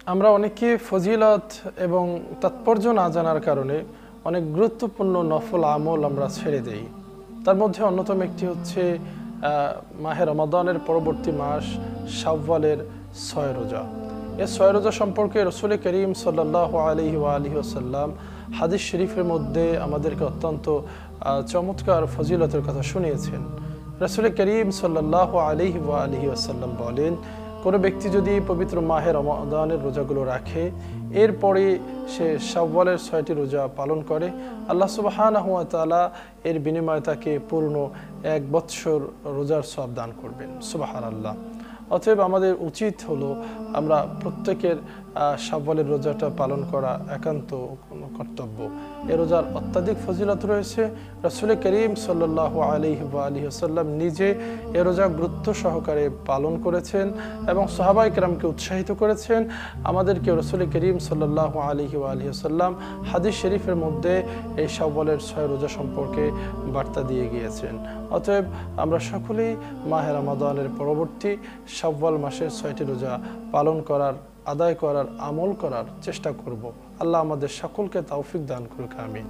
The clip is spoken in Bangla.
আমরা অনেকে ফজিলত এবং তাৎপর্য না জানার কারণে অনেক গুরুত্বপূর্ণ নফল আমল আমরা ছেড়ে দেই। তার মধ্যে অন্যতম একটি হচ্ছে মাহে রমাদানের পরবর্তী মাস শাওয়ালের 6 রোজা। এই 6 রোজা সম্পর্কে রাসূল করিম সাল্লাল্লাহু আলাইহি ওয়া আলিহি ওয়াসাল্লাম হাদিস শরীফের মধ্যে আমাদেরকে অত্যন্ত চমৎকার ফজিলতের কথা শুনিয়েছেন। রাসূল করিম সাল্লাল্লাহু আলাইহি ওয়া আলিহি ওয়াসাল্লাম বলেন, কোনো ব্যক্তি যদি পবিত্র মাহে রমাদানের রোজাগুলো রাখে, এরপরে সে শাওয়ালের 6টি রোজা পালন করে, আল্লাহ সুবহানাহু ওয়া তাআলা এর বিনিময়ে তাকে পূর্ণ 1 বৎসর রোজার সওয়াব দান করবেন। সুবহানাল্লাহ। অতএব আমাদের উচিত হলো আমরা প্রত্যেকের শাওয়ালের রোজাটা পালন করা একান্ত কর্তব্য। এ রোজার অত্যাধিক ফজিলত রয়েছে। রাসূল করিম সাল্লাল্লাহু আলাইহি ওয়া আলিহি ওয়াসাল্লাম নিজে এ রোজা গুরুত্ব সহকারে পালন করেছেন এবং সাহাবায়ে কেরামকে উৎসাহিত করেছেন। আমাদেরকে রাসূল করিম সাল্লাল্লাহু আলাইহি ওয়া আলিহি ওয়াসাল্লাম হাদিস শরীফের মধ্যে এই শাওয়ালের 6 রোজা সম্পর্কে বার্তা দিয়ে গিয়েছেন। অতএব আমরা সকলেই মাহে রমাদানের পরবর্তী শাওয়াল মাসের 6টি রোজা পালন করার, আদায় করার, আমল করার চেষ্টা করব। আল্লাহ আমাদের সকলকে তৌফিক দান করুক। আমিন।